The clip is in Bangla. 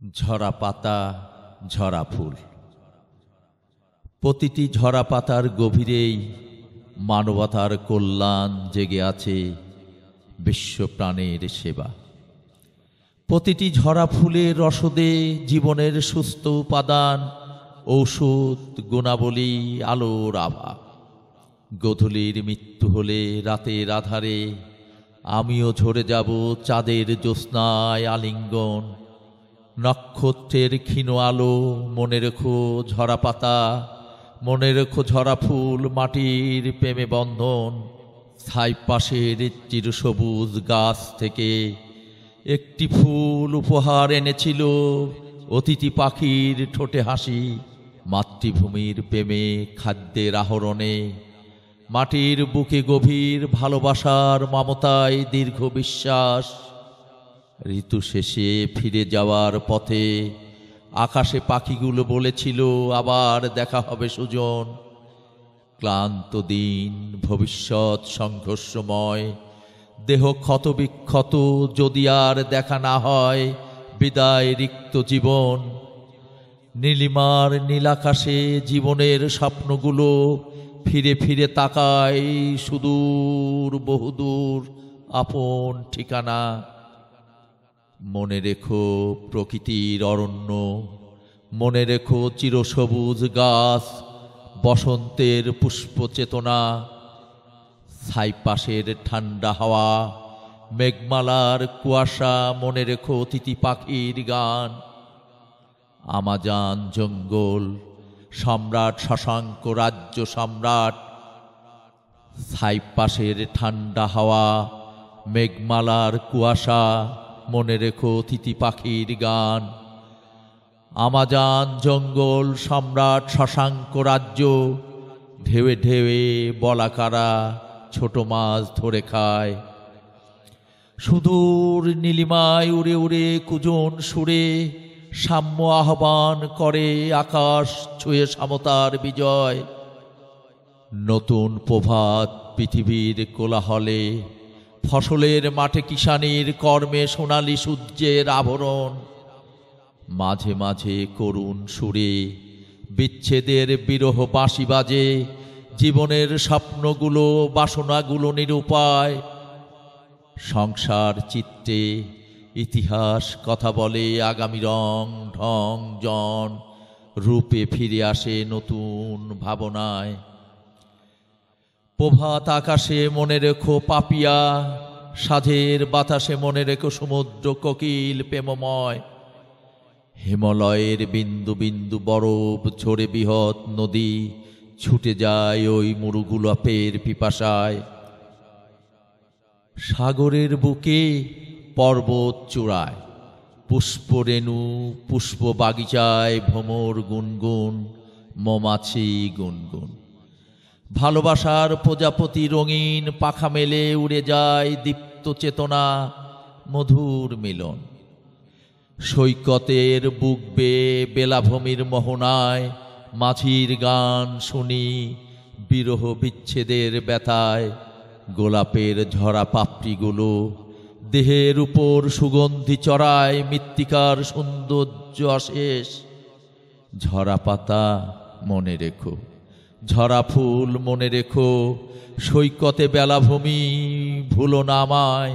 ঝরা পাতা, ঝরা ফুল। প্রতিটি ঝরা পাতার গভীরেই মানবতার কল্যাণ জেগে আছে, বিশ্বপ্রাণের সেবা। প্রতিটি ঝরা ফুলের রসদে জীবনের সুস্থ উপাদান, ঔষধ, গুণাবলী, আলোর আভা। গোধূলির মৃত্যু হলে রাতের আধারে আমিও ঝরে যাব চাঁদের জ্যোৎস্নায় আলিঙ্গন। নক্ষত্রের ক্ষীণ আলো, মনে রেখো ঝরা পাতা, মনে রেখো ঝরা ফুল, মাটির প্রেমে বন্ধন। ছাই পাশের চিরসবুজ গাছ থেকে একটি ফুল উপহার এনেছিল অতিথি পাখির ঠোঁটে হাসি। মাতৃভূমির প্রেমে, খাদ্যের আহরণে, মাটির বুকে গভীর ভালোবাসার মমতায় দীর্ঘ বিশ্বাস। ঋতু শেষে ফিরে যাওয়ার পথে আকাশে পাখিগুলো বলেছিল আবার দেখা হবে সুজন। ক্লান্ত দিন, ভবিষ্যৎ সংঘর্ষময়, দেহ ক্ষত বিক্ষত, যদি আর দেখা না হয় বিদায় রিক্ত জীবন। নীলিমার নীলাকাশে জীবনের স্বপ্নগুলো ফিরে ফিরে তাকায় সুদূর বহুদূর আপন ঠিকানা। মনে রেখো প্রকৃতির অরণ্য, মনে রেখো চিরসবুজ গাছ, বসন্তের পুষ্প চেতনা। ছাইপাশের ঠান্ডা হাওয়া, মেঘমালার কুয়াশা, মনে রেখো অতিথি পাখির গান। আমাজন জঙ্গল, সম্রাট শশাঙ্ক রাজ্য সম্রাট। ছাইপাশের ঠান্ডা হাওয়া, মেঘমালার কুয়াশা, মনে রেখো অতিথি পাখির গান। আমাজন জঙ্গল, সম্রাট শশাঙ্ক রাজ্য। ঢেউয়ে ঢেউয়ে বলাকারা ছোট মাছ ধরে খায়। সুদূর নীলিমায় উড়ে উড়ে কুজন সুরে সাম্য আহ্বান করে আকাশ ছুঁয়ে সমতার বিজয়। নতুন প্রভাত পৃথিবীর কোলাহলে, ফসলের মাঠে কিষানির কর্মে সোনালি সূর্যের আভরণ। মাঝে মাঝে করুণ সুরে বিচ্ছেদের বিরহ বাঁশি বাজে, জীবনের স্বপ্নগুলো, বাসনাগুলো নিরুপায়। সংসার চিত্তে ইতিহাস কথা বলে, আগামী রং ঢং জন রূপে ফিরে আসে নতুন ভাবনায়। প্রভাত আকাশে মনে রেখো পাপিয়া, সাধের বাতাসে মনে রেখো সমুদ্র কোকিল প্রেমময়। হিমালয়ের বিন্দু বিন্দু বরফ ঝরে বৃহৎ নদী ছুটে যায় ওই মুরুগুলাপের পিপাসায়। সাগরের বুকে, পর্বত চূড়ায়, পুষ্পরেণু, পুষ্প বাগিচায় ভ্রমর গুনগুন, মৌমাছি গুনগুন। ভালোবাসার প্রজাপতি রঙিন পাখা মেলে উড়ে যায় দীপ্ত চেতনা, মধুর মিলন। সৈকতের বুক বেয়ে বেলাভূমির মোহনায় মাঝির গান শুনি বিরহ বিচ্ছেদের ব্যথায়। গোলাপের ঝরা পাপড়িগুলো দেহের উপর সুগন্ধি চড়ায়, মৃত্তিকার সৌন্দর্য অশেষ। ঝরা পাতা মনে রেখো, ঝরা ফুল মনে রেখো, সৈকতে বেলাভূমি ভুলো না আমায়।